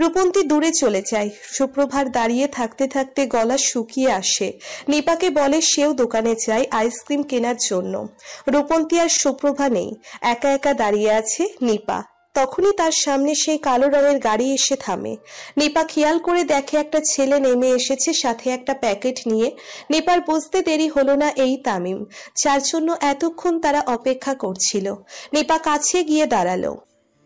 রূপন্তী দূরে চলে যায়। সুপ্রভার দাঁড়িয়ে থাকতে থাকতে গলা শুকিয়ে আসে। নিপাকে বলে সেও দোকানে যায় আইসক্রিম কেনার জন্য। রূপন্তী আর সুপ্রভা নেই, একা একা দাঁড়িয়ে আছে নিপা। তখনই তার সামনে সেই কালো রঙের গাড়ি এসে থামে। নিপা খেয়াল করে দেখে একটা ছেলে নেমে এসেছে, সাথে একটা প্যাকেট নিয়ে। নিপার বুঝতে দেরি হলো না, এই তামিম, যার জন্য এতক্ষণ তারা অপেক্ষা করছিল। নিপা কাছে গিয়ে দাঁড়ালো।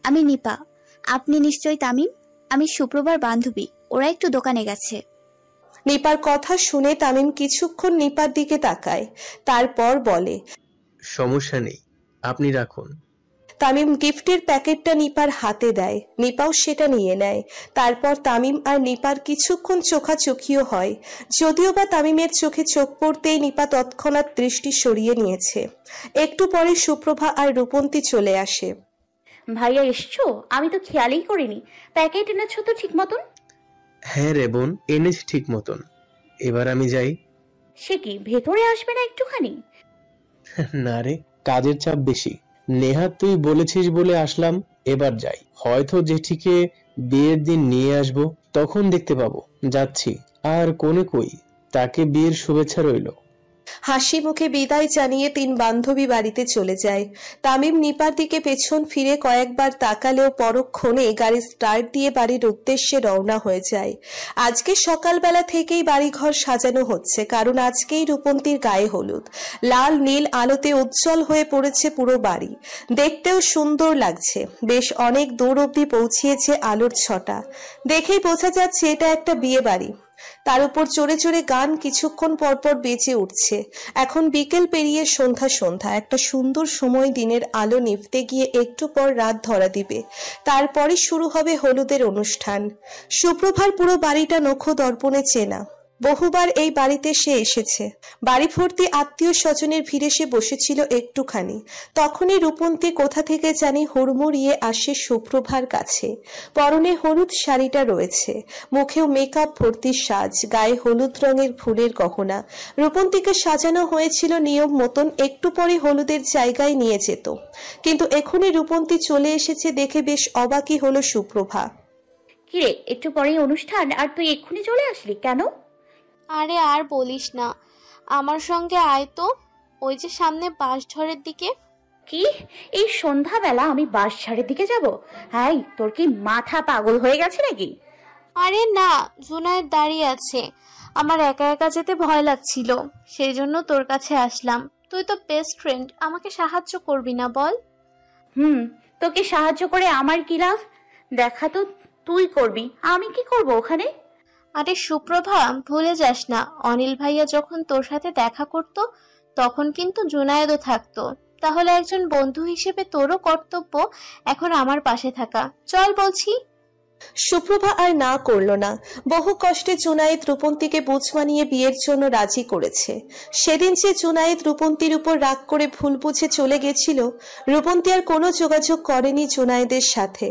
আমি নিপা, আপনি নিশ্চয়ই তামিম। আমি সুপ্রভার বান্ধবী, ওরা একটু দোকানে গেছে। নিপার কথা শুনে তামিম কিছুক্ষণ নিপার দিকে তাকায়, তারপর বলে, সমস্যা নেই, আপনি রাখুন। তামিম গিফটের প্যাকেটটা নিপার হাতে দেয়। নিপাও সেটা নিয়ে নেয়। তারপর তামিম আর নিপার কিছুক্ষণ চোখাচোখিও হয়, যদিও বা তামিমের চোখে চোখ পড়তেই নিপা তৎক্ষণাৎ দৃষ্টি সরিয়ে নিয়েছে। একটু পরে সুপ্রভা আর রূপন্তী চলে আসে। ভাইয়া এসছো? আমি তো খেয়ালই করিনি। প্যাকেট এনেছো তো ঠিক মতন? হ্যাঁ রে বোন, এনেছি ঠিক মতন। এবার আমি যাই। সে কি, ভেতরে আসবে না একটুখানি? না রে, কাজের চাপ বেশি। নেহাত তুই বলেছিস বলে আসলাম, এবার যাই। হয়তো জেঠিকে বিয়ের দিন নিয়ে আসবো, তখন দেখতে পাবো। যাচ্ছি। আর কোনে কই, তাকে বিয়ের শুভেচ্ছা রইল। হাসি মুখে বিদায় জানিয়ে তিন বান্ধবী বাড়িতে চলে যায়। তামিম নিপার দিকে পেছন ফিরে কয়েকবার তাকালেও পরক্ষণে গাড়ি স্টার্ট দিয়ে বাড়ির উদ্দেশ্যে রওনা হয়ে যায়। আজকে সকালবেলা থেকেই বাড়িঘর সাজানো হচ্ছে, কারণ আজকেই রূপন্তীর গায়ে হলুদ। লাল নীল আলোতে উজ্জ্বল হয়ে পড়েছে পুরো বাড়ি, দেখতেও সুন্দর লাগছে। বেশ অনেক দূর অবধি পৌঁছিয়েছে আলোর ছটা, দেখেই বোঝা যাচ্ছে এটা একটা বিয়ে বাড়ি। তার উপর চড়ে চড়ে গান কিছুক্ষণ পরপর বেজে উঠছে। এখন বিকেল পেরিয়ে সন্ধ্যা সন্ধ্যা, একটা সুন্দর সময়। দিনের আলো নিভতে গিয়ে একটু পর রাত ধরা দিবে, তারপরে শুরু হবে হলুদের অনুষ্ঠান। সুপ্রভার পুরো বাড়িটা নখো দর্পণে চেনা, বহুবার এই বাড়িতে সে এসেছে। বাড়ি ভর্তি আত্মীয় স্বজনের ভিড়ে সে বসেছিল একটুখানি। তখনই রূপন্তী কোথা থেকে জানি হুড়মুড়িয়ে আসে সুপ্রভার কাছে। পরনে হলুদ শাড়িটা রয়েছে, মুখেও মেকআপ ভর্তি সাজ, গায়ে হলুদ রঙের ফুলের গহনা। রূপন্তীকে সাজানো হয়েছিল নিয়ম মতন, একটু পরে হলুদের জায়গায় নিয়ে যেত। কিন্তু এখনই রূপন্তী চলে এসেছে দেখে বেশ অবাকই হলো সুপ্রভা। কিরে, একটু পরেই অনুষ্ঠান আর তুই এক্ষুনি চলে আসলি কেন? আরে আর বলিস না, আমার সঙ্গে আয় তো, ওই যে সামনে বাঁশঝড়ের দিকে। কি, এই সন্ধ্যাবেলা আমি বাঁশঝাড়ের দিকে যাব? হাই, তোর কি মাথা পাগল হয়ে গেছে নাকি? আরে না, জুনায়েদ দাঁড়িয়ে আছে, আমার একা একা যেতে ভয় লাগছিল, সেই জন্য তোর কাছে আসলাম। তুই তো বেস্ট ফ্রেন্ড, আমাকে সাহায্য করবি না বল? তোকে সাহায্য করে আমার কি লাভ? দেখা তো তুই করবি, আমি কি করব ওখানে? আরে সুপ্রভা, ভুলে যাস না, অনিল ভাইয়া যখন তোর সাথে দেখা করতো তখন কিন্তু জুনায়েদও থাকতো। তাহলে একজন বন্ধু হিসেবে তোরও কর্তব্য এখন আমার পাশে থাকা। চল বলছি। সুপ্রভা আর না করল না। বহু কষ্টে জুনায়েদ রূপন্তীকে বুঝ মানিয়ে বিয়ের জন্য রাজি করেছে। সেদিন যে জুনায়েদ রূপন্তীর উপর রাগ করে ভুল বুঝে চলে গেছিল, রূপন্তী আর কোনো যোগাযোগ করেনি জুনায়েদের সাথে।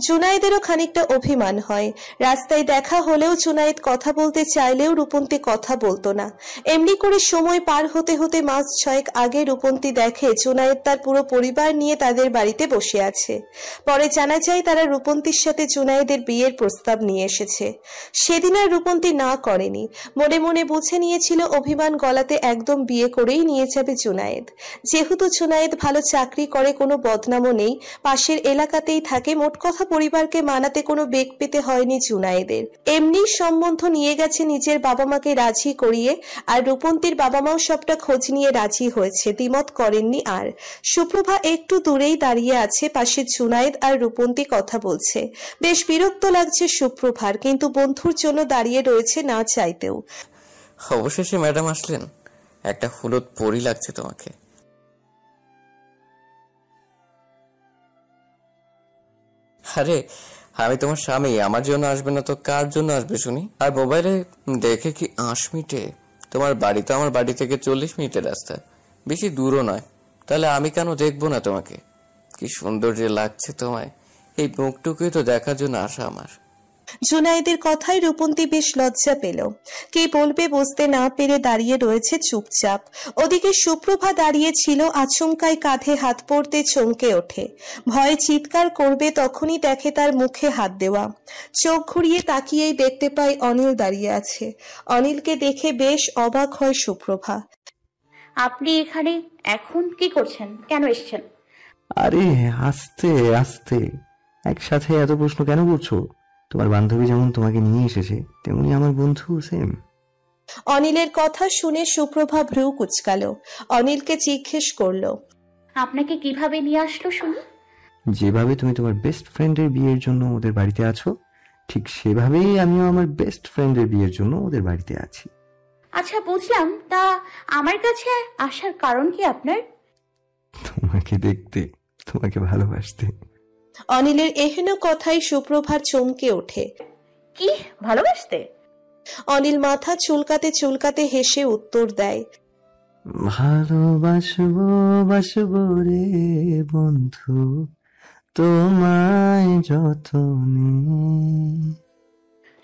জুনায়েদেরও খানিকটা অভিমান হয়। রাস্তায় দেখা হলেও জুনায়েদ কথা বলতে চাইলেও রূপন্তী কথা বলতো না। এমনি করে সময় পার হতে হতে মাস 6 আগে রূপন্তী দেখে জুনায়েদ তার পুরো পরিবার নিয়ে তাদের বাড়িতে বসে আছে। পরে জানা যায় তারা রূপন্তীর সাথে জুনায়েদ বিয়ের প্রস্তাব নিয়ে এসেছে। সেদিন আর রূপন্তী না করেনি, মনে মনে বুঝে নিয়েছিল অভিমান গলাতে একদম বিয়ে করেই নিয়ে যাবে জুনায়েদ। যেহেতু জুনায়েদ ভালো চাকরি করে, কোনো বদনামও নেই, পাশের এলাকাতেই থাকে, মোট কথা পরিবারকে মানাতে কোনো বেগ পেতে হয়নি জুনায়েদের। এমনি সম্বন্ধ নিয়ে গেছে নিজের বাবা মাকে রাজি করিয়ে, আর রূপন্তীর বাবা মাও সবটা খোঁজ নিয়ে রাজি হয়েছে, দ্বিমত করেননি। আর সুপ্রভা একটু দূরেই দাঁড়িয়ে আছে, পাশে জুনায়েদ আর রূপন্তী কথা বলছে। বেশ বিরক্ত লাগছে সুপ্রভার, কিন্তু বন্ধুর জন্য দাঁড়িয়ে রয়েছে না চাইতেও। অবশেষে ম্যাডাম আসলেন, একটা হলুদ পরি লাগছে তোমাকে। আরে আমি তোমার স্বামী, আমার জন্য আসবে না তো কার জন্য আসবে শুনি? আর মোবাইলে দেখে কি 8 মিনিটে তোমার বাড়ি? তো আমার বাড়ি থেকে 40 মিনিটের রাস্তা, বেশি দূরও নয়। তাহলে আমি কেন দেখবো না তোমাকে? কি সুন্দর যে লাগছে তোমায়, এই মুখটুকুই তো দেখার জন্য আসা আমার। জুনায়েদের কথায় রূপন্তী বেশ লজ্জা পেল। কে বলবে বুঝতে না পেরে দাঁড়িয়ে রয়েছে চুপচাপ। ওদিকে সুপ্রভা দাঁড়িয়ে ছিল, আচমকায় কাঁধে হাত পড়তে চমকে ওঠে। ভয়ে চিৎকার করবে তখনই দেখে তার মুখে হাত দেওয়া। চোখ ঘুরিয়ে তাকিয়েই দেখতে পায় অনিল দাঁড়িয়ে আছে। অনিলকে দেখে বেশ অবাক হয় সুপ্রভা। আপনি এখানে এখন কি করছেন? কেন এসেছেন? আরে আস্তে আস্তে, একসাথে এত প্রশ্ন কেন করছো? তোমার বান্ধবী যেমন তোমাকে নিয়ে এসেছে, তেমনি আমার বন্ধু সেম। অনিলের কথা শুনে সুপ্রভা ভ্রু কুচকালো। অনিলকে জিজ্ঞেস করলো, আপনাকে কিভাবে নিয়ে আসলো শুনি? যেভাবে তুমি তোমার বেস্ট ফ্রেন্ডের বিয়ের জন্য ওদের বাড়িতে আছো, ঠিক সেভাবেই আমিও আমার বেস্ট ফ্রেন্ডের বিয়ের জন্য ওদের বাড়িতে আছি। আচ্ছা বুঝলাম, তা আমার কাছে আসার কারণ কি আপনার? তোমাকে দেখতে, তোমাকে ভালোবাসতে। অনিলের এহেন কথাই সুপ্রভার চমকে ওঠে। কি ভালোবাসতে? অনিল মাথা চুলকাতে চুলকাতে হেসে উত্তর দেয়, ভালোবাসবো বাসবো রে বন্ধু, তোমায় যতনে।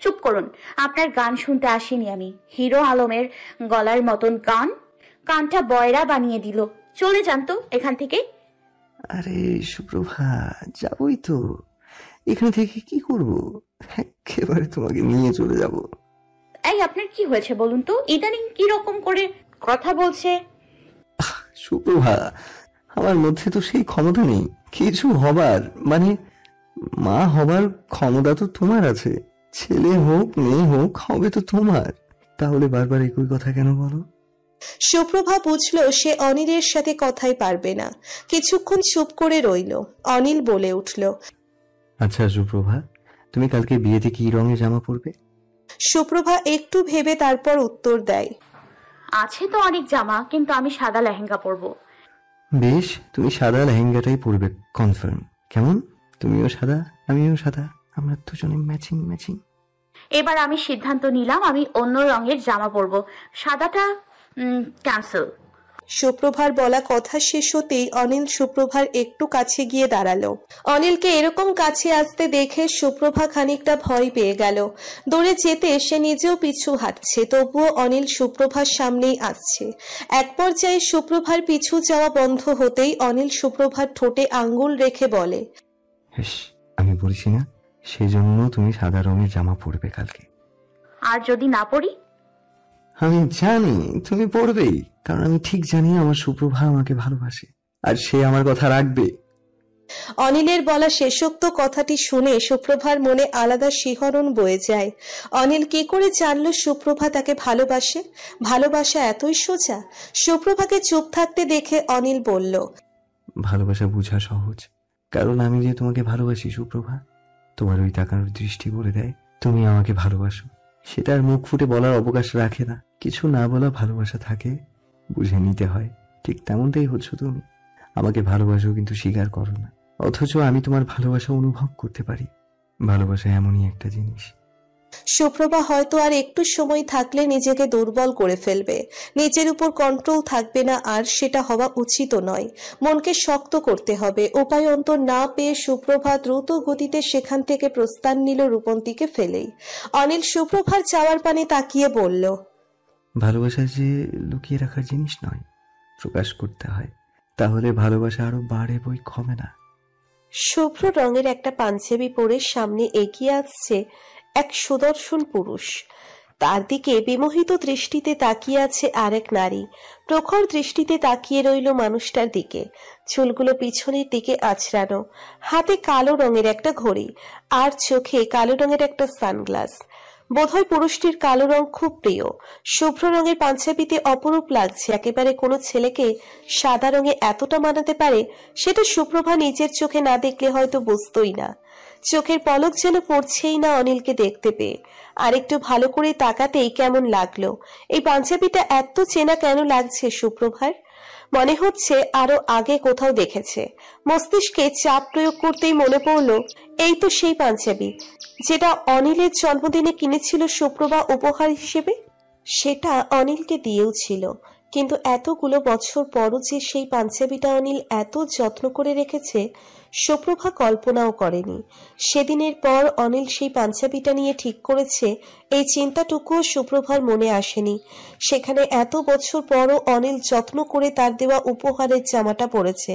চুপ করুন, আপনার গান শুনতে আসিনি আমি। হিরো আলমের গলার মতন গান, কানটা বয়রা বানিয়ে দিল। চলে যান তো এখান থেকে। আরে সুপ্রভা, যাবই তো। এখান থেকে কি করব? একেবারে তোমাকে নিয়ে চলে যাব। এই আপনার কি হয়েছে বলুন তো? ইদানিং কি রকম করে কথা বলছে? সুপ্রভা, আমার মধ্যে তো সেই ক্ষমতা নেই কিছু হবার, মানে মা হবার ক্ষমতা তো তোমার আছে। ছেলে হোক মেয়ে হোক, হবে তো তোমার। তাহলে বারবার একই কথা কেন বলো? সুপ্রভা বুঝলো সে অনিলের সাথে কথাই পারবে না। কিছুক্ষণ চুপ করে রইল। অনিল বলে উঠল, আচ্ছা সুপ্রভা, তুমি কালকে বিয়েতে কি রঙের জামা পরবে? সুপ্রভা একটু ভেবে তারপর উত্তর দেয়, আছে তো অনেক জামা, কিন্তু আমি সাদা লেহেঙ্গা পরবো। বেশ, তুমি সাদা লেহেঙ্গাটাই পরবে, কনফার্ম। কেমন? তুমিও সাদা, আমিও সাদা, আমরা দুজনে ম্যাচিং ম্যাচিং। এবার আমি সিদ্ধান্ত নিলাম, আমি অন্য রঙের জামা পরবো। সাদাটা ক্যান্সেল। সুপ্রভার বলা কথা শেষ হতেই অনিল সুপ্রভার একটু কাছে গিয়ে দাঁড়ালো। অনিলকে এরকম কাছে আসতে দেখে সুপ্রভা খানিকটা ভয় পেয়ে গেল। দৌড়ে যেতে সে নিজেও পিছু হাঁটছে, তবুও অনিল সুপ্রভার সামনেই আসছে। এক পর্যায়ে সুপ্রভার পিছু যাওয়া বন্ধ হতেই অনিল সুপ্রভার ঠোঁটে আঙ্গুল রেখে বলে, আমি বলছি না, সেজন্য তুমি সাদা রঙের জামা পরবে কালকে। আর যদি না পরি? আমি জানি তুমি পড়বেই, কারণ আমি ঠিক জানি আমার সুপ্রভা আমাকে ভালোবাসে, আর সে আমার কথা রাখবে। অনিলের বলা শেষোক্ত কথাটি শুনে সুপ্রভার মনে আলাদা শিহরণ বয়ে যায়। অনিল কি করে জানলো সুপ্রভা তাকে ভালোবাসে? ভালোবাসা এতই সোজা? সুপ্রভাকে চুপ থাকতে দেখে অনিল বলল, ভালোবাসা বোঝা সহজ, কারণ আমি যে তোমাকে ভালোবাসি সুপ্রভা। তোমার ওই তাকানোর দৃষ্টি বলে দেয় তুমি আমাকে ভালোবাসো। সেটা আর মুখ ফুটে বলার অবকাশ রাখে না। কিছু না বলা ভালোবাসা থাকে, বুঝে নিতে হয়। ঠিক তেমনটাই হচ্ছে তুমি। আমাকে ভালোবাসো কিন্তু স্বীকার করো না, অথচ আমি তোমার ভালোবাসা অনুভব করতে পারি। ভালোবাসা এমনই একটা জিনিস। সুপ্রভা হয়তো আর একটু সময় থাকলে নিজেকে দুর্বল করে ফেলবে, নিজের উপর কন্ট্রোল থাকবে না, আর সেটা হওয়া উচিত নয়। মনকে শক্ত করতে হবে। উপায় অন্তর না পেয়ে সুপ্রভা দ্রুত গতিতে সেখান থেকে প্রস্থান নিল রূপন্তীকে ফেলেই। অনিল সুপ্রভার চাওয়ার পানে তাকিয়ে বলল, ভালোবাসা যে লুকিয়ে রাখার জিনিস নয়, প্রকাশ করতে হয়, তাহলে ভালোবাসা আরো বাড়ে বই কমে না। শুভ্র রঙের একটা পাঞ্জাবি পরে সামনে এগিয়ে আসছে এক সুদর্শন পুরুষ। তার দিকে বিমোহিত দৃষ্টিতে তাকিয়ে আছে আরেক নারী। প্রখর দৃষ্টিতে তাকিয়ে রইল মানুষটার দিকে। চুলগুলো পিছনের দিকে আছড়ানো, হাতে কালো রঙের একটা ঘড়ি, আর চোখে কালো রঙের একটা সানগ্লাস। বোধহয় পুরুষটির কালো রং খুব প্রিয়। শুভ্র রঙের পাঞ্জাবিতে অপরূপ লাগছে। একেবারে কোনো ছেলেকে সাদা রঙে এতটা মানাতে পারে, সেটা সুপ্রভা নিজের চোখে না দেখলে হয়তো বুঝতোই না। চোখের পলক যেন পড়ছেই না অনিলকে দেখতে পেয়ে। আর একটু ভালো করে তাকাতেই কেমন লাগলো। এই পাঞ্জাবিটা এত চেনা কেন লাগছে সুপ্রভার? মনে হচ্ছে আরো আগে কোথাও দেখেছে। মস্তিষ্কে চাপ প্রয়োগ করতেই মনে পড়লো, এই তো সেই পাঞ্জাবি যেটা অনিলের জন্মদিনে কিনেছিল সুপ্রভা উপহার হিসেবে। সেটা অনিলকে দিয়েও ছিল, কিন্তু এতগুলো বছর পরও যে সেই পাঞ্জাবিটা অনিল এত যত্ন করে রেখেছে সুপ্রভা কল্পনাও করেনি। সেদিনের পর অনিল সেই পাঞ্জাবিটা নিয়ে ঠিক করেছে, এই চিন্তাটুকুও সুপ্রভার মনে আসেনি। সেখানে এত বছর পরও অনিল যত্ন করে তার দেওয়া উপহারের জামাটা পরেছে।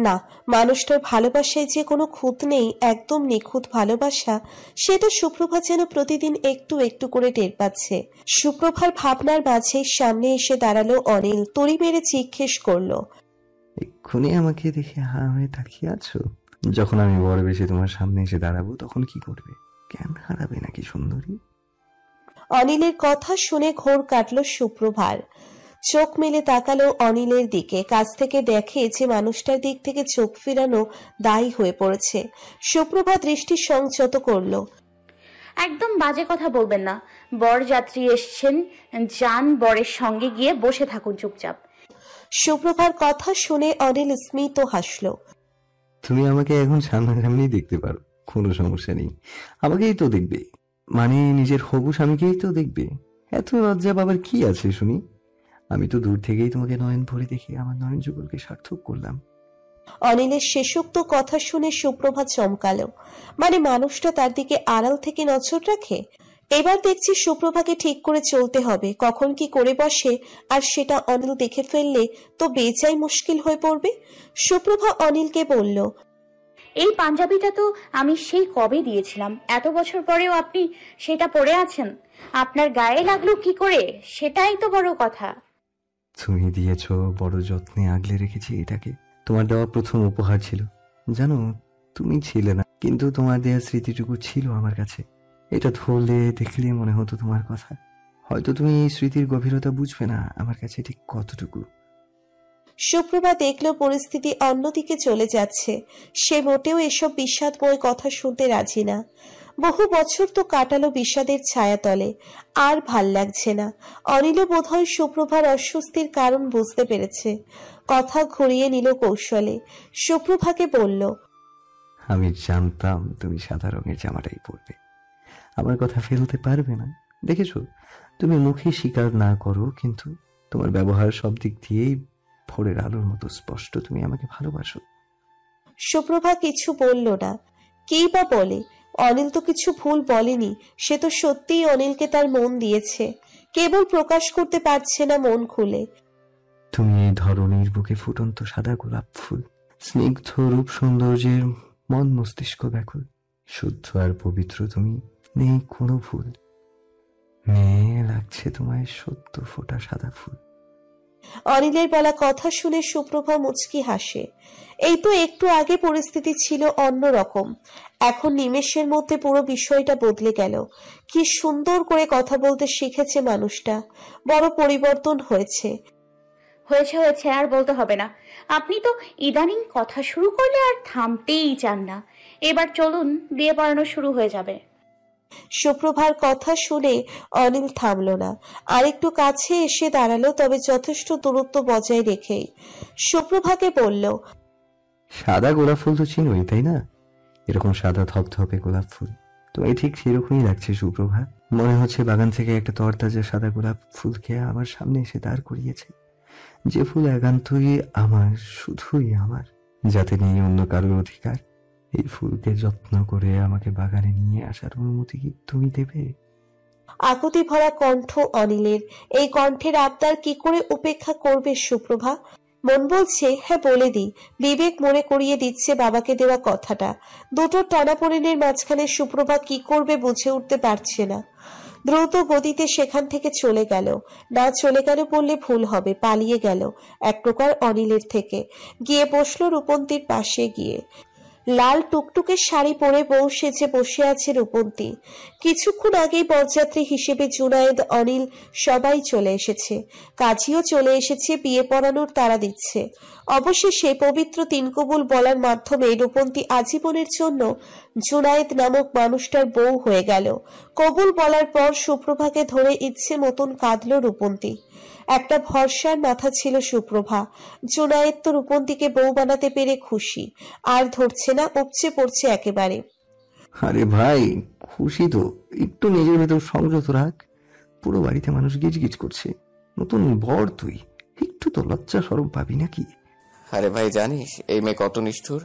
না, মানুষটার ভালোবাসায় যে কোনো খুঁত নেই, একদম নিখুঁত ভালোবাসা, সেটা সুপ্রভা যেন প্রতিদিন একটু একটু করে টের পাচ্ছে। সুপ্রভার ভাবনার মাঝে সামনে এসে দাঁড়ালো অনিল, তড়ি মেরে জিজ্ঞেস করলো, এক্ষুনি আমাকে দেখে হা হয়ে তাকিয়ে আছো? যখন আমি বড় বেশি তোমার সামনে এসে দাঁড়াবো তখন কি করবে? জ্ঞান হারাবে নাকি সুন্দরী? অনিলের কথা শুনে ঘোর কাটলো সুপ্রভার। চোখ মেলে তাকালো অনিলের দিকে, কাছ থেকে দেখে যে মানুষটার দিক থেকে চোখ ফিরানো দায়ী হয়ে পড়েছে। সুপ্রভা দৃষ্টি সংযত করলো। একদম বাজে কথা বলবেন না। বরযাত্রী এসছেন, যান বরের সঙ্গে গিয়ে বসে থাকুন চুপচাপ। সুপ্রভার কথা শুনে অনিল স্মিত হাসলো। তুমি আমাকে এখন সামনাসামনি দেখতে পারো, কোনো সমস্যা নেই। আমাকেই তো দেখবে, মানে নিজের হবু স্বামীকেই তো দেখবে। এত লজ্জা পাবার কি আছে শুনি? আমি তো দূর থেকেই তোমাকে নয়ন ভরে দেখে আমার নয়ন যুগলকে সার্থক করলাম। অনিলের শেষোক্ত কথা শুনে সুপ্রভা চমকালো। মানে মানুষটা তার দিকে আড়াল থেকে নজর রাখে। এবার দেখছি সুপ্রভাকে ঠিক করে চলতে হবে, কখন কি করে বসে, আর সেটা অনিল দেখে ফেললে তো বেজায় মুশকিল হয়ে পড়বে। সুপ্রভা অনিলকে বলল, এই পাঞ্জাবিটা তো আমি সেই কবে দিয়েছিলাম, এত বছর পরেও আপনি সেটা পরে আছেন। আপনার গায়ে লাগলো কি করে, সেটাই তো বড় কথা। তুমি দিয়েছো, বড় যত্নে আগলে রেখেছি এটাকে। তোমার দেওয়া প্রথম উপহার ছিল। জানো, তুমি ছিলে না, কিন্তু তোমার দেওয়া স্মৃতিটুকু ছিল আমার কাছে। এটা ধরলে দেখলে মনে হতো তোমার কথা। হয়তো তুমি এই স্মৃতির গভীরতা বুঝবে না আমার কাছে ঠিক কতটুকু। সুপ্রভা দেখলো পরিস্থিতি অন্যদিকে চলে যাচ্ছে। সে মোটেও এসব বিষাদময় কথা শুনতে রাজি না। বহু বছর তো কাটালো বিষাদের ছায়াতলে, আর ভাল লাগছে না। অনিলও বোধহয় সুপ্রভার অস্বস্তির কারণ বুঝতে পেরেছে। কথা ঘুরিয়ে নিল কৌশলে। সুপ্রভাকে বলল, আমি জানতাম তুমি সাদা রঙের জামাটাই পরবে। আমার কথা ফেলতে পারবে না। দেখেছো, তুমি মুখে স্বীকার না করো, কিন্তু তোমার ব্যবহার সব দিক দিয়েই ভোরের আলোর মতো স্পষ্ট তুমি আমাকে ভালোবাসো। সুপ্রভা কিছু বলল না। কেই বা বলে, অনিল তো কিছু ভুল বলেনি। সে তো সত্যিই অনিলকে তার মন দিয়েছে, কেবল প্রকাশ করতে পারছে না মন খুলে। তুমি এই ধরনের বুকে ফুটন্ত সাদা গোলাপ ফুল, স্নিগ্ধ রূপ সৌন্দর্যের মন মস্তিষ্ক ব্যাকুল। শুদ্ধ আর পবিত্র তুমি, নেই কোনো ভুল। মেয়ে লাগছে তোমায় সদ্য ফোটা সাদা ফুল। অনিলের বলা কথা শুনে সুপ্রভা মুচকি হাসে। এই তো একটু আগে পরিস্থিতি ছিল অন্যরকম, এখন নিমেষের মধ্যে পুরো বিষয়টা বদলে গেল। কি সুন্দর করে কথা বলতে শিখেছে মানুষটা, বড় পরিবর্তন হয়েছে। হয়েছে হয়েছে, আর বলতে হবে না। আপনি তো ইদানিং কথা শুরু করলে আর থামতেই চান না। এবার চলুন, বিয়ে পড়ানো শুরু হয়ে যাবে। সুপ্রভার কথা শুনে অনিল থামল না, আরেকটু কাছে এসে দাঁড়ালো, তবে যথেষ্ট দূরত্ব বজায় রেখেই। সুপ্রভাকে বলল, সাদা গোলাপ ফুল তো চিনোই তাই না? এরকম সাদা থপথপে গোলাপ ফুল তোমায় ঠিক সেরকমই লাগছে সুপ্রভা। মনে হচ্ছে বাগান থেকে একটা তরতাজা সাদা গোলাপ ফুলকে আমার সামনে এসে দাঁড় করিয়েছে, যে ফুল একান্তই আমার, শুধুই আমার, যাতে নেই অন্য কারোর অধিকার। এই ফুলকে যত্ন করে আমাকে বাগানে নিয়ে আসার অনুমতি কি তুমি দেবে? আকুতি ভরা কণ্ঠ অনিলের। এই কণ্ঠের আবদার কি করে উপেক্ষা করবে সুপ্রভা? মন বলছে হ্যাঁ বলে দি, বিবেক মনে করিয়ে দিচ্ছে বাবাকে দেওয়া কথাটা। দুটো টানাপোড়েনের মাঝখানে সুপ্রভা কি করবে বুঝে উঠতে পারছে না। দ্রুত গতিতে সেখান থেকে চলে গেল। না চলে গেল বললে ভুল হবে, পালিয়ে গেল এক প্রকার অনিলের থেকে। গিয়ে বসলো রূপন্তীর পাশে গিয়ে। লাল টুকটুকে শাড়ি পরে বউ সেজে বসে আছে রূপন্তী। কিছুক্ষণ আগেই বরযাত্রী হিসেবে জুনায়েদ, অনিল সবাই চলে এসেছে। কাজীও চলে এসেছে, বিয়ে পড়ানোর তাড়া দিচ্ছে। অবশেষে পবিত্র তিন কবুল বলার মাধ্যমে রূপন্তী আজীবনের জন্য জুনায়েদ নামক মানুষটার বউ হয়ে গেল। কবুল বলার পর সুপ্রভাকে ধরে ইচ্ছে মতন কাঁদল রূপন্তী। একটা ভরসার মাথা ছিল সুপ্রভা। জুনায়েদ তো রূপন্তীকে বউ বানাতে পেরে খুশি, আর ধরছে না, উপচে পড়ছে একেবারে। আরে ভাই, খুশি তো, একটু নিজের ভেতর সংযত রাখ। পুরো বাড়িতে মানুষ গিজগিজ করছে, নতুন বর তুই, একটু তো লজ্জা শরম পাবি নাকি? আরে ভাই, জানিস এই মেয়ে কত নিষ্ঠুর?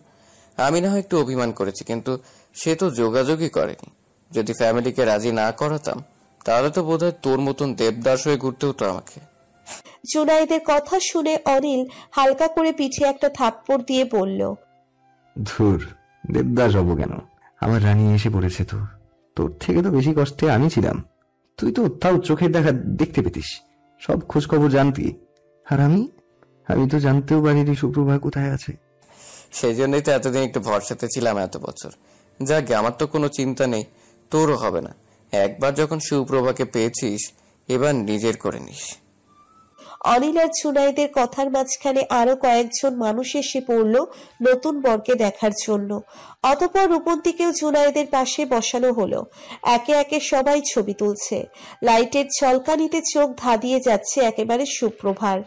আমি না হয় একটু অভিমান করেছি, কিন্তু সে তো যোগাযোগই করেনি। যদি ফ্যামিলিকে রাজি না করাতাম তাহলে তো বোধহয় তোর মতন দেবদাস হয়ে ঘুরতে হতো আমাকে। জুনায়েদের কথা শুনে অনিল হালকা করে পিঠে একটা থাপ্পড় দিয়ে বলল, ধুর, দেবদাস হবো কেন? আমার রানী এসে পড়েছে। তো তোর থেকে তো বেশি কষ্টে আমি ছিলাম। তুই তো তাও চোখের দেখা দেখতে পেতিস, সব খোঁজ খবর জানতি। আর আমি তো জানতেও পারিনি সুপ্রভা কোথায় আছে। সেই জন্যই তো এতদিন একটু ভরসাতে ছিলাম এত বছর। যাক, আমার তো কোনো চিন্তা নেই, তোরও হবে না। একবার যখন সুপ্রভাকে পেয়েছিস, এবার নিজের করে নিস। অনিল আর জুনায়েদের কথার মাঝখানে আরো কয়েকজন মানুষ এসে পড়ল নতুন বরকে দেখার জন্য। অতঃপর রূপন্তীকেও জুনায়েদের পাশে বসানো হলো। একে একে সবাই ছবি তুলছে। লাইটের ঝলকানিতে চোখ ধাঁধিয়ে যাচ্ছে একেবারে সুপ্রভার।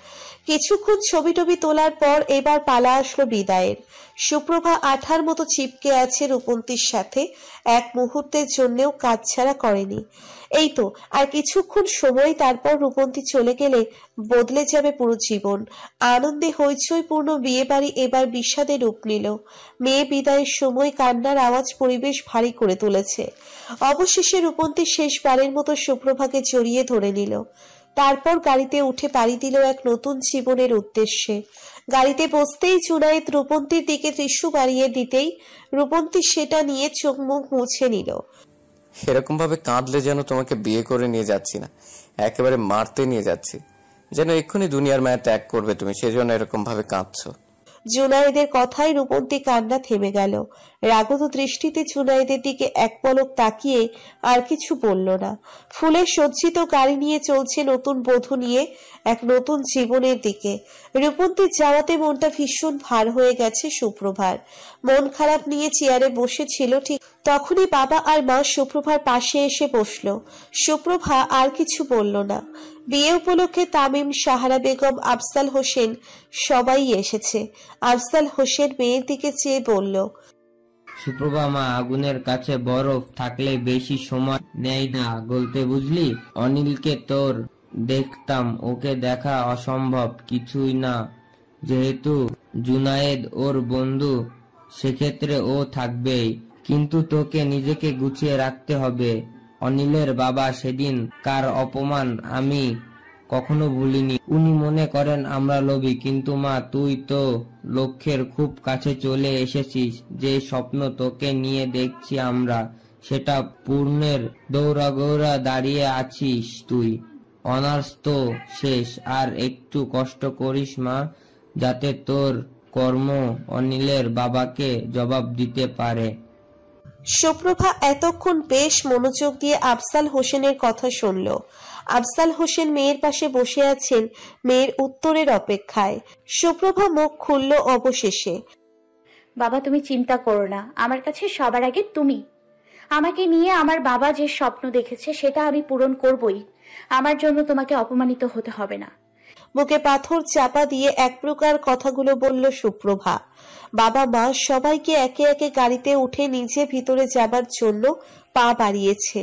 কিছুক্ষণ ছবি টবি তোলার পর এবার পালা আসলো বিদায়ের। সুপ্রভা আঠার মতো চিপকে আছে রূপন্তীর সাথে, এক মুহূর্তের জন্যেও কাজ ছাড়া করেনি। এই তো আর কিছুক্ষণ সময়, তারপর রূপন্তী চলে গেলে বদলে যাবে পুরো জীবন। আনন্দে হইচইপূর্ণ বিয়ে বাড়ি এবার বিষাদে রূপ নিল। মেয়ে বিদায়ের সময় কান্নার আওয়াজ পরিবেশ ভারী করে তুলেছে। অবশেষে রূপন্তী শেষবারের মতো সুপ্রভাকে জড়িয়ে ধরে নিল। তারপর গাড়িতে উঠে পাড়ি দিল এক নতুন জীবনের উদ্দেশ্যে। গাড়িতে বসতেই জুনায়েদ রূপন্তীর দিকে টিস্যু বাড়িয়ে দিতেই রূপন্তী সেটা নিয়ে চোখ মুখ মুছে নিল। এরকম ভাবে কাঁদলে যেন তোমাকে বিয়ে করে নিয়ে যাচ্ছি না, একেবারে মারতে নিয়ে যাচ্ছি, যেন এক্ষুনি দুনিয়ার মায়া ত্যাগ করবে তুমি, সেজন্য এরকম ভাবে কাঁদছো। জুনায়েদের কথায় রূপন্তী কান্না থেমে গেল। রাগত দৃষ্টিতে জুনায়েদের দিকে এক পলক তাকিয়ে আর কিছু বলল না। ফুলে সজ্জিত গাড়ি নিয়ে চলছে নতুন বধূ নিয়ে এক নতুন জীবনের দিকে। রূপন্তীর যাওয়াতে মনটা ভীষণ ভার হয়ে গেছে সুপ্রভার। মন খারাপ নিয়ে চেয়ারে বসেছিল, ঠিক তখনই বাবা আর মা সুপ্রভার পাশে এসে বসলো। সুপ্রভা আর কিছু বলল না। বিয়ে উপলক্ষে তামিম, সাহারা বেগম, আফজাল হোসেন সবাই এসেছে। আফজাল হোসেন মেয়ের দিকে চেয়ে বলল, সুপ্রভা মা, আগুনের কাছে বরফ থাকলে বেশি সময় নেয় না গলতে, বুঝলি? অনিলকে তোর দেখতাম, ওকে দেখা অসম্ভব কিছুই না। যেহেতু জুনায়েদ ওর বন্ধু, সেক্ষেত্রে ও থাকবেই, কিন্তু তোকে নিজেকে গুছিয়ে রাখতে হবে। অনিলের বাবা সেদিন কার অপমান আমি কখনো ভুলিনি। উনি মনে করেন আমরা লোভী, কিন্তু মা তুই তো লক্ষ্যের খুব কাছে চলে এসেছিস। যে স্বপ্ন তোকে নিয়ে দেখছি আমরা, সেটা পূর্ণের দৌড়াগৌড়া দাঁড়িয়ে আছিস তুই। অনার্স তো শেষ, আর একটু কষ্ট করিস মা, যাতে তোর কর্ম অনিলের বাবাকে জবাব দিতে পারে। সুপ্রভা এতক্ষণ বেশ মনোযোগ দিয়ে আফজাল হোসেনের কথা শুনল। আফজাল হোসেন মেয়ের পাশে বসে আছেন মেয়ের উত্তরের অপেক্ষায়। সুপ্রভা মুখ খুলল অবশেষে। বাবা, তুমি চিন্তা করো না, আমার কাছে সবার আগে তুমি। আমাকে নিয়ে আমার বাবা যে স্বপ্ন দেখেছে সেটা আমি পূরণ করবই। আমার জন্য তোমাকে অপমানিত হতে হবে না। বুকে পাথর চাপা দিয়ে এক প্রকার কথাগুলো বলল সুপ্রভা। বাবা মা সবাইকে একে একে গাড়িতে উঠে নিজে ভিতরে যাবার জন্য পা বাড়িয়েছে।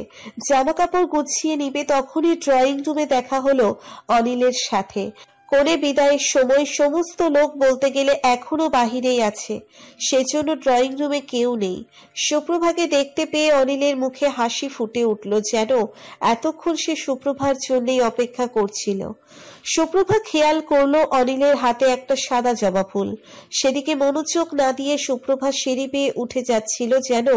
জামা কাপড় গুছিয়ে নিবে, তখনই ড্রয়িং রুমে দেখা হলো অনিলের সাথে। কোণে বিদায়ের সময় সমস্ত লোক বলতে গেলে এখনো বাহিরেই আছে, সেজন্য ড্রয়িং রুমে কেউ নেই। সুপ্রভাকে দেখতে পেয়ে অনিলের মুখে হাসি ফুটে উঠল, যেন এতক্ষণ সে সুপ্রভার জন্যই অপেক্ষা করছিল। সুপ্রভা খেয়াল করলো অনিলের হাতে একটা সাদা জবা ফুল। সেদিকে মনোযোগ না দিয়ে সুপ্রভা সিঁড়ি বেয়ে উঠে যাচ্ছিল, যেন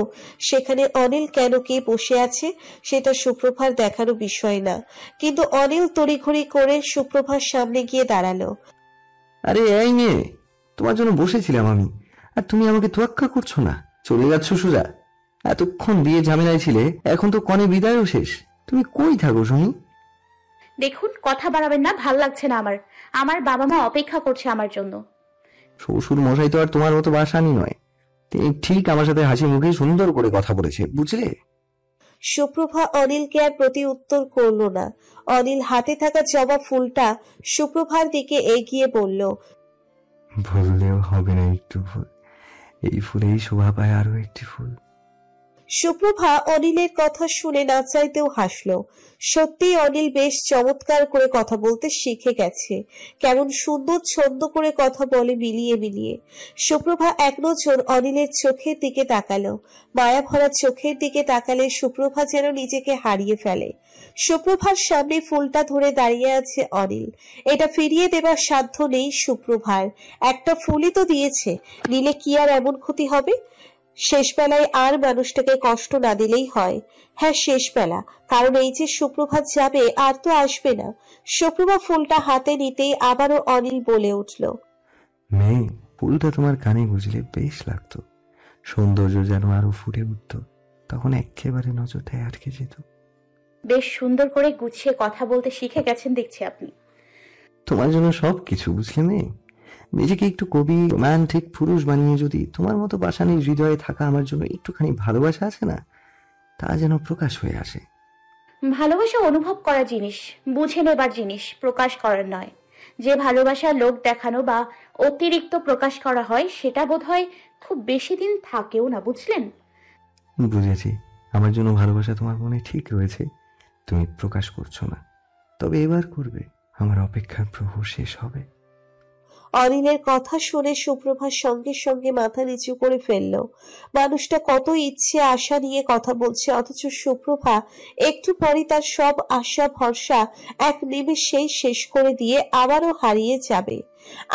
সেখানে অনিল কেন কে বসে আছে সেটা সুপ্রভার দেখারও বিষয় না। কিন্তু অনিল তড়িঘড়ি করে সুপ্রভার সামনে গিয়ে দাঁড়ালো। আরে এই মেয়ে, তোমার জন্য বসেছিলাম আমি, আর তুমি আমাকে তোয়াক্কা করছো না, চলে যাচ্ছ সোজা। এতক্ষণ বিয়ে ঝামেলায় ছিলে, এখন তো কনে বিদায়ও শেষ, তুমি কই থাকো শুনি? দেখুন, কথা বাড়াবেন না, ভাল লাগছে না আমার। আমার বাবা মা অপেক্ষা করছে আমার জন্য। শ্বশুর মশাই তো আর তোমার মতো বাসানি নয়, তিনি ঠিক আমার সাথে হাসি মুখে সুন্দর করে কথা বলেছে, বুঝলে? সুপ্রভা অনিলকে আর প্রতি উত্তর করল না। অনিল হাতে থাকা জবা ফুলটা সুপ্রভার দিকে এগিয়ে বলল, বললেও হবে না একটু ফুল, এই ফুলেই শোভা পায় আরো একটি ফুল। সুপ্রভা অনিলের কথা শুনে না চাইতেও হাসলো। সত্যি অনিল বেশ চমৎকার করে কথা বলতে শিখে গেছে। কেমন সুন্দর ছন্দ করে কথা বলে মিলিয়ে মিলিয়ে। সুপ্রভা এক নজর অনিলের চোখের দিকে তাকালো। মায়া ভরা চোখের দিকে তাকালে সুপ্রভা যেন নিজেকে হারিয়ে ফেলে। সুপ্রভার সামনে ফুলটা ধরে দাঁড়িয়ে আছে অনিল। এটা ফিরিয়ে দেবার সাধ্য নেই সুপ্রভার। একটা ফুলই তো দিয়েছে, নিলে কি আর এমন ক্ষতি হবে? শেষ বেলায় আর মানুষটাকে কষ্ট না দিলেই হয়। হ্যাঁ, শেষ বেলা, কারণ এই যে সুপ্রভাত যাবে আর তো আসবে না। সুপ্রভা ফুলটা হাতে নিতেই আবারও অনিল বলে উঠল, মেয়ে, ফুলটা তোমার কানে গুজলে বেশ লাগতো। সৌন্দর্য যেন আরো ফুটে উঠত, তখন একেবারে নজরটায় আটকে যেত। বেশ সুন্দর করে গুছিয়ে কথা বলতে শিখে গেছেন দেখছি আপনি। তোমার জন্য সবকিছু, বুঝলে মেয়ে। নিজেকে একটু কবি, রোমান্টিক পুরুষ বানিয়ে যদি তোমার মতো পাষাণী হৃদয়ে থাকা আমার জন্য একটুখানি ভালোবাসা আছে না, তা যেন প্রকাশ হয়ে আসে। ভালোবাসা অনুভব করা জিনিস, বুঝে নেবার জিনিস, প্রকাশ করার নয়। যে ভালোবাসা লোক দেখানো বা অতিরিক্ত প্রকাশ করা হয় সেটা বোধহয় খুব বেশি দিন থাকেও না, বুঝলেন? বুঝেছি, আমার জন্য ভালোবাসা তোমার মনে ঠিক রয়েছে, তুমি প্রকাশ করছো না। তবে এবার করবে, আমার অপেক্ষার প্রহর শেষ হবে। অনিলের কথা শুনে সুপ্রভার সঙ্গে সঙ্গে মাথা নিচু করে ফেলল। মানুষটা কত ইচ্ছে আশা নিয়ে কথা বলছে, অথচ সুপ্রভা একটু পরে তার সব আশা ভরসা এক নিমেষেই শেষ করে দিয়ে আবারও হারিয়ে যাবে।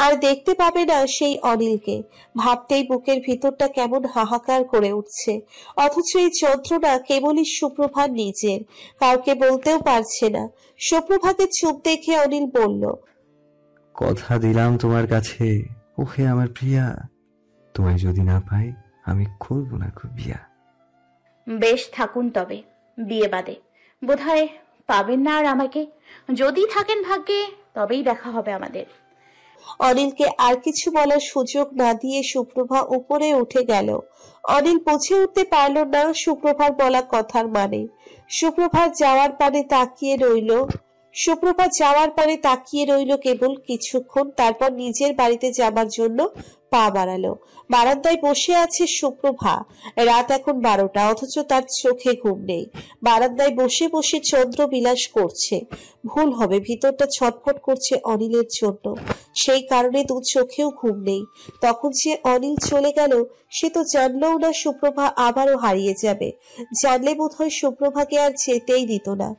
আর দেখতে পাবে না সেই অনিলকে। ভাবতেই বুকের ভিতরটা কেমন হাহাকার করে উঠছে। অথচ এই যন্ত্রণা কেবলই সুপ্রভার নিজের, কাউকে বলতেও পারছে না। সুপ্রভাকে চুপ দেখে অনিল বলল, কথা দিলাম তোমার কাছে, ওহে আমার প্রিয়া, তোমায় যদি না পাই আমি করবো না খুব বিয়া। বেশ, থাকুন তবে, বিয়ে বাদে বোধহয় পাবেন না আর আমাকে। যদি থাকেন ভাগ্যে তবেই দেখা হবে আমাদের। অনিলকে আর কিছু বলার সুযোগ না দিয়ে সুপ্রভা উপরে উঠে গেল। অনিল বুঝে উঠতে পারল না সুপ্রভার বলা কথার মানে। সুপ্রভা যাওয়ার পানে তাকিয়ে রইল কেবল কিছুক্ষণ, তারপর নিজের বাড়িতে যাবার জন্য পা বাড়ালো। বারান্দায় বসে আছে সুপ্রভা। রাত এখন 12টা, অথচ তার চোখে ঘুম নেই। বারান্দায় বসে বসে চন্দ্র বিলাস করছে। ভুল হবে, ভিতরটা ছটফট করছে অনিলের জন্য। সেই কারণে দু চোখেও ঘুম নেই। তখন যে অনিল চলে গেল সে তো জানলেও না সুপ্রভা আবারও হারিয়ে যাবে। জানলে বোধহয় সুপ্রভাকে আর যেতেই দিত না।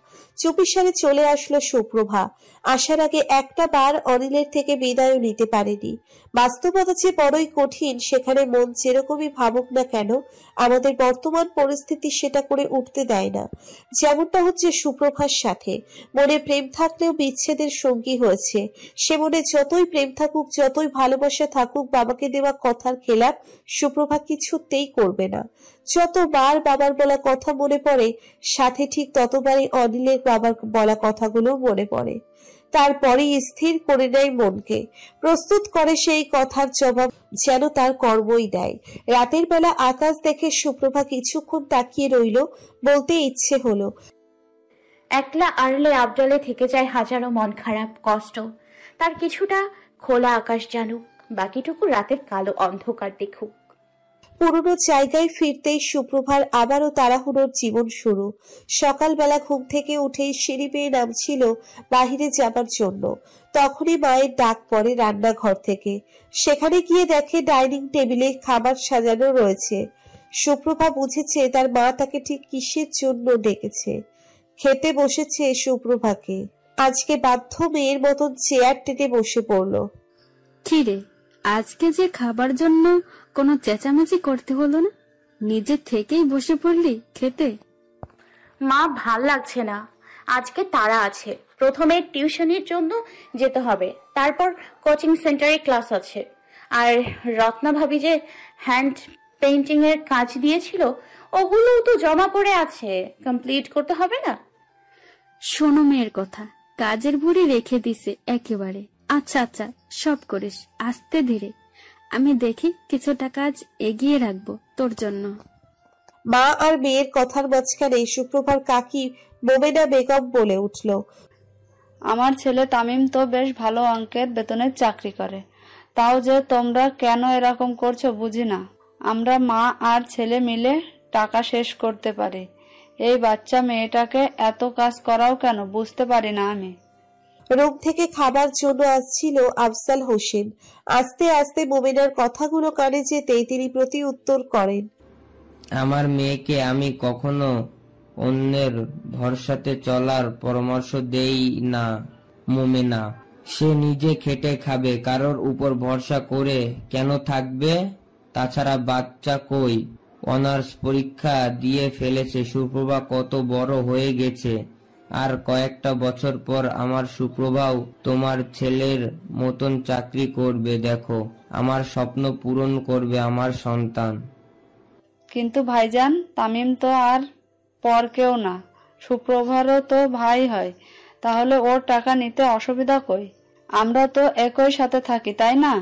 চুপিসারে চলে আসলো সুপ্রভা। আসার আগে একটা বার অনিলের থেকে বিদায়ও নিতে পারেনি। বাস্তবতা যে বড়ই কঠিন, সেখানে মন যেরকমই ভাবুক না কেন আমাদের বর্তমান পরিস্থিতি সেটা করে উঠতে দেয় না। যেমনটা হচ্ছে সুপ্রভার সাথে। মনে প্রেম থাকলেও বিচ্ছেদের সঙ্গী হয়েছে। সে মনে যতই প্রেম থাকুক, যতই ভালোবাসা থাকুক, বাবাকে দেওয়া কথার খেলাপ সুপ্রভা কিছুতেই করবে না। যতবার বাবার বলা কথা মনে পড়ে, সাথে ঠিক ততবারই অনিলের বাবার বলা কথাগুলো মনে পড়ে। তারপরেই স্থির করে নেয় মনকে, প্রস্তুত করে সেই কথার জবাব যেন তার কর্মই দেয়। রাতের বেলা আকাশ দেখে সুপ্রভা কিছুক্ষণ তাকিয়ে রইল। বলতে ইচ্ছে হলো, একলা আড়লে আবডালে থেকে যায় হাজারো মন খারাপ কষ্ট। তার কিছুটা খোলা আকাশ জানুক, বাকিটুকু রাতের কালো অন্ধকার দেখুক। পুরনো জায়গায় ফিরতেই সুপ্রভার আবারও তাড়াহুড়োর জীবন শুরু। সকালবেলা ঘুম থেকে উঠেই সিঁড়ি বেয়ে নামছিল বাহিরে যাবার জন্য। তখনই মায়ের ডাক পড়ে রান্নাঘর থেকে। সেখানে গিয়ে দেখে ডাইনিং টেবিলে খাবার সাজানো রয়েছে। সুপ্রভা বুঝেছে তার মা তাকে ঠিক কিসের জন্য ডেকেছে। খেতে বসেছে সুপ্রভাকে। আজকে বাধ্য মেয়ের মতন চেয়ার টেনে বসে পড়ল। কি রে, আজকে যে খাবার জন্য কোনো চেঁচামেচি করতে হলো না, নিজে থেকেই বসে পড়লি খেতে? মা, ভাল লাগছে না, আজকে তাড়া আছে। প্রথমে টিউশনের জন্য যেতে হবে, তারপর কোচিং সেন্টারে ক্লাস আছে। আর রত্না ভাবি যে হ্যান্ড পেইন্টিং এর কাজ দিয়েছিল, ওগুলোও তো জমা পড়ে আছে, কমপ্লিট করতে হবে না? শোনো মেয়ের কথা, কাজের ভুঁড়ি রেখে দিছে একেবারে। আচ্ছা আচ্ছা, সব করিস আস্তে ধীরে। আমি দেখি কিছুটা কাজ এগিয়ে রাখবো তোর জন্য। মা আর মেয়ের কথার মাঝখানে সুপ্রভার কাকি মোমেনা বেগম বলে উঠল, আমার ছেলে তামিম তো বেশ ভালো অঙ্কের বেতনের চাকরি করে, তাও যে তোমরা কেন এরকম করছো বুঝি না। আমরা মা আর ছেলে মিলে টাকা শেষ করতে পারি। এই বাচ্চা মেয়েটাকে এত কাজ করাও কেন বুঝতে পারি না আমি। রুম থেকে খাবার জন্য আসছিল আফজাল হোসেন। আস্তে আস্তে মোমেনার কথাগুলো কানে যেতেই তিনি প্রতি উত্তর করেন, আমার মেয়েকে আমি কখনো অন্যের ভরসাতে চলার পরামর্শ দেই না মোমেনা। সে নিজে খেটে খাবে, কারোর উপর ভরসা করে কেন থাকবে? তাছাড়া বাচ্চা কই? অনার্স পরীক্ষা দিয়ে ফেলেছে, সুপ্রভা কত বড় হয়ে গেছে। আর কয়েকটা বছর পর আমার সুপ্রভাও তোমার ছেলের মতন চাকরি করবে। দেখো, আমার স্বপ্ন পূরণ করবে আমার সন্তান। কিন্তু ভাইজান, তামিম তো আর পর কেউ না, সুপ্রভারও তো ভাই হয়। তাহলে ওর টাকা নিতে অসুবিধা কই? আমরা তো একই সাথে থাকি, তাই না?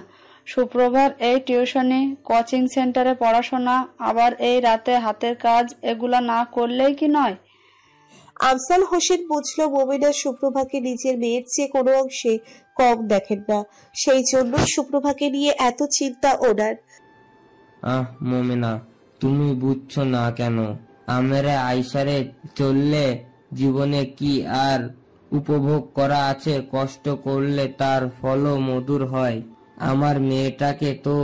সুপ্রভার এই টিউশনি, কোচিং সেন্টারে পড়াশোনা, আবার এই রাতে হাতের কাজ, এগুলা না করলেই কি নয়? আফজাল হোসেন বুঝলো মোমেনা সুপ্রভাকে নিজের মেয়ের চেয়ে কোনো অংশে কম দেখেন না, সেই জন্যই সুপ্রভাকে নিয়ে এত চিন্তা ওনার। মোমেনা, তুমি বুঝছো না কেন? আমরা আইসারে চললে জীবনে কি আর উপভোগ করা আছে? কষ্ট করলে তার ফলও মধুর হয়। আমার মেয়েটাকে তো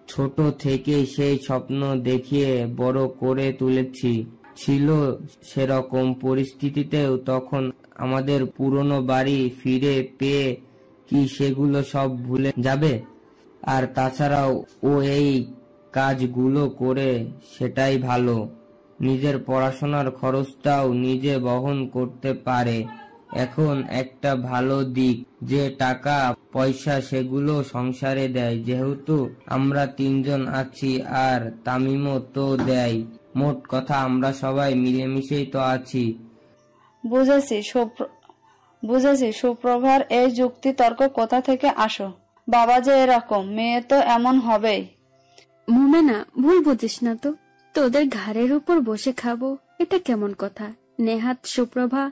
ছোট থেকে সেই স্বপ্ন দেখিয়ে বড় করে তুলেছি। ছিল সেরকম পরিস্থিতিতেও তখন আমাদের পুরনো বাড়ি ফিরে পেয়ে কি সেগুলো সব ভুলে যাবে? আর তাছাড়াও ও এই কাজগুলো করে সেটাই ভালো। নিজের পড়াশোনার খরচটাও নিজে বহন করতে পারে। এখন একটা ভালো দিক যে টাকা পয়সা সেগুলো সংসারে দেয়, যেহেতু আমরা তিনজন আছি, আর তামিমও তো দেয়। মোট কথা আমরা সবাই মিলেমিশেই তো আছি। বুঝেছি সুপ্রভার এই যুক্তি তর্ক কোথা থেকে আসো? বাবা যে এরকম, মেয়ে তো এমন হবেই। মোমেনা, ভুল বুঝিস না তো। তোদের ঘাড়ের উপর বসে খাবো, এটা কেমন কথা? নেহাত সুপ্রভা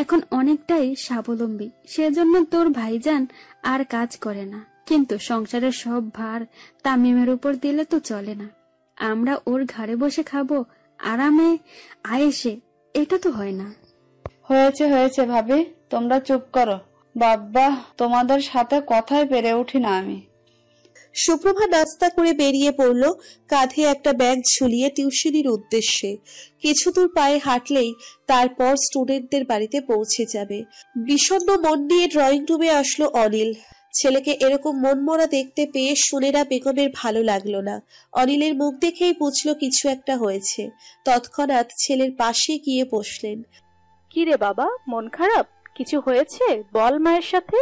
এখন অনেকটাই স্বাবলম্বী, সেজন্য তোর ভাইজান আর কাজ করে না। কিন্তু সংসারের সব ভার তামিমের উপর দিলে তো চলে না। আমরা ওর ঘাড়ে বসে খাবো আরামে আয়েসে, এটা তো হয় না। হয়েছে ভাবি, তোমরা চুপ করো। বাবা, তোমাদের সাথে কথাই পেরে উঠি না আমি। সুপ্রভা নাস্তা করে বেরিয়ে পড়ল, কাঁধে একটা ব্যাগ ঝুলিয়ে টিউশনির উদ্দেশ্যে। কিছু দূর পায়ে হাঁটলেই তারপর স্টুডেন্টদের বাড়িতে পৌঁছে যাবে। বিষণ্ণ মন নিয়ে ড্রয়িং রুমে আসলো অনিল। ছেলেকে এরকম মনমরা দেখতে পেয়ে সুনেরা বেগমের ভালো লাগলো না। অনিলের মুখ দেখেই বুঝলো কিছু একটা হয়েছে। তৎক্ষণাৎ ছেলের পাশে গিয়ে বসলেন। কি রে বাবা, মন খারাপ? কিছু হয়েছে বল মায়ের সাথে।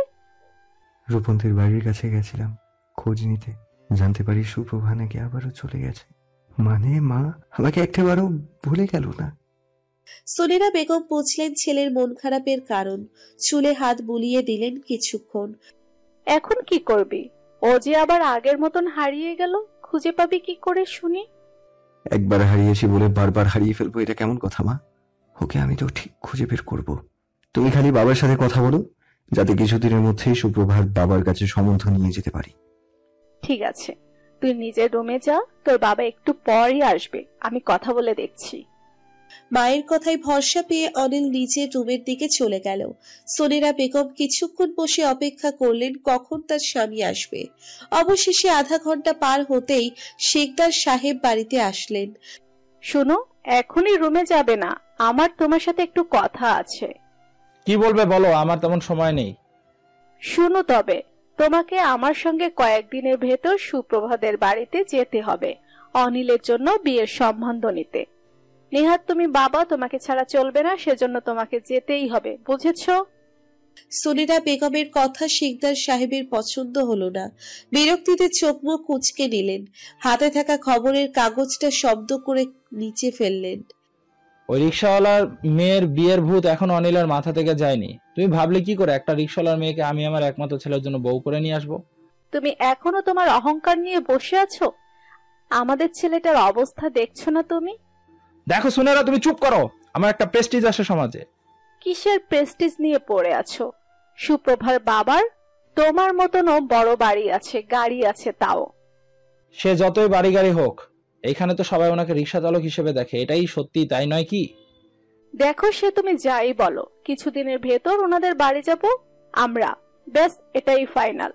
রূপন্তীর বাড়ির কাছে গেছিলাম খোঁজ নিতে, জানতে পারি সুপ্রভা নাকি আবারও চলে গেছে। মানে মা আমাকে একটাবারও ভুলে গেল না। সুনেরা বেগম বুঝলেন ছেলের মন খারাপের কারণ, চুলে হাত বুলিয়ে দিলেন কিছুক্ষণ। এখন কি করবি? ও যে আবার আগের মতন হারিয়ে গেল, খুঁজে পাবি কি করে শুনি? একবার হারিয়েছি বলে বারবার হারিয়ে ফেলবো, এটা কেমন কথা মা? ওকে আমি তো ঠিক খুঁজে বের করব। তুমি খালি বাবার সাথে কথা বলো, যাতে কিছুদিনের মধ্যেই সুপ্রভার বাবার কাছে সম্বন্ধ নিয়ে যেতে পারি। ঠিক আছে, তুই নিজের রুমে যা, তোর বাবা একটু পরই আসবে, আমি কথা বলে দেখছি। মায়ের কথায় ভরসা পেয়ে অনিল নিজের রুমের দিকে চলে গেল। সুনেরা বেগম কিছুক্ষণ বসে অপেক্ষা করলেন কখন তার স্বামী আসবে। অবশেষে আধা ঘন্টা পার হতেই শেখদার সাহেব বাড়িতে আসলেন। শোনো, এখনই রুমে যাবে না, আমার তোমার সাথে একটু কথা আছে। কি বলবে বলো, আমার তেমন সময় নেই। শুনো তবে, তোমাকে আমার সঙ্গে কয়েকদিনের ভেতর সুপ্রভাদের বাড়িতে যেতে হবে অনিলের জন্য বিয়ের সম্বন্ধ নিতে। নেহাত তুমি বাবা, তোমাকে ছাড়া চলবে না, সেজন্য তোমাকে যেতেই হবে, বুঝেছো? সুনেরা বেগমের কথা শেখদার সাহেবের পছন্দ হলো না। বিরক্তিতে চোখ মুখ কুঁচকে নিলেন। হাতে থাকা খবরের কাগজটা শব্দ করে নিচে ফেললেন। ওই রিক্সাওয়ালার মেয়ের বিয়ের ভূত এখন অনিলের মাথা থেকে যায়নি। তুমি ভাবলে কি করে একটা রিক্সাওয়ালার মেয়েকে আমি আমার একমাত্র ছেলের জন্য বউ করে নিয়ে আসবো? তুমি এখনো তোমার অহংকার নিয়ে বসে আছো। আমাদের ছেলেটার অবস্থা দেখছো না তুমি? দেখো সুনেরা, তুমি চুপ করো। আমার একটা প্রেস্টিজ আছে সমাজে। কিসের প্রেস্টিজ নিয়ে পড়ে আছো? সুপ্রভার বাবার তোমার মতনও বড় বাড়ি আছে, গাড়ি আছে। তাও সে যতই বাড়ি গাড়ি হোক, এইখানে তো সবাই ওনাকে রিক্সা চালক হিসেবে দেখে, এটাই সত্যি, তাই নয় কি? দেখো, সে তুমি যাই বলো, কিছুদিনের ভেতর ওনাদের বাড়ি যাব আমরা, ব্যাস এটাই ফাইনাল।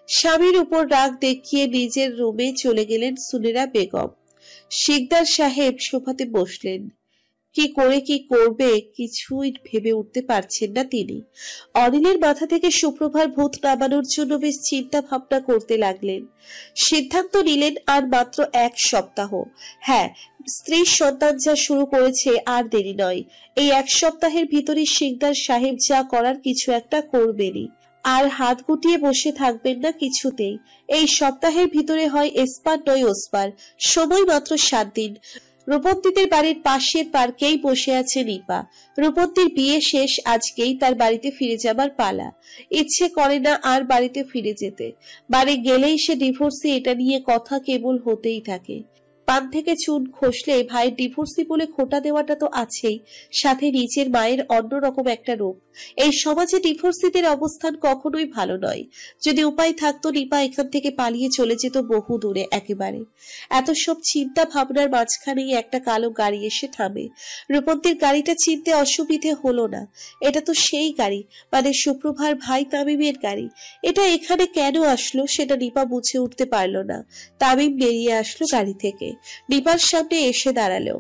স্বামীর উপর রাগ দেখিয়ে নিজের রুমে চলে গেলেন সুনেরা বেগম। শিকদার সাহেব সোফাতে বসলেন। কি করে কি করবে কিছুই ভেবে উঠতে পারছেন না তিনি। অনিলের মাথা থেকে সুপ্রভার ভূত নামানোর জন্য বেশ চিন্তা ভাবনা করতে লাগলেন। সিদ্ধান্ত নিলেন আর মাত্র 1 সপ্তাহ। হ্যাঁ, স্ত্রীর সন্তান যা শুরু করেছে আর দেরি নয়। এই 1 সপ্তাহের ভিতরে শিকদার সাহেব যা করার কিছু একটা করবেনই। আর হাত গুটিয়ে বসে থাকবেন না কিছুতেই। এই সপ্তাহের ভিতরে হয় এসপার নয় ওসপার। সময় মাত্র 7 দিন। রূপন্তীদের বাড়ির পাশের পার্কেই বসে আছে নিপা। রূপন্তীর বিয়ে শেষ, আজকেই তার বাড়িতে ফিরে যাবার পালা। ইচ্ছে করে না আর বাড়িতে ফিরে যেতে। বাড়ি গেলেই সে ডিভোর্সি, এটা নিয়ে কথা কেবল হতেই থাকে। পান থেকে চুন খসলে ভাইয়ের ডিভোর্সি বলে খোটা দেওয়াটা তো আছেই, সাথে নিজের মায়ের অন্যরকম একটা রূপ। এই সমাজে ডিভোর্সিদের অবস্থান কখনোই ভালো নয়। যদি উপায় থাকতো নিপা এখান থেকে পালিয়ে চলে যেত বহু দূরে একেবারে। এত সব চিন্তা ভাবনার মাঝখানেই একটা কালো গাড়ি এসে থামে। রূপন্তীর গাড়িটা চিনতে অসুবিধে হলো না। এটা তো সেই গাড়ি, মানে সুপ্রভার ভাই তামিমের গাড়ি। এটা এখানে কেন আসলো সেটা নিপা বুঝে উঠতে পারলো না। তামিম বেরিয়ে আসলো গাড়ি থেকে, নিপার সামনে এসে দাঁড়ালো।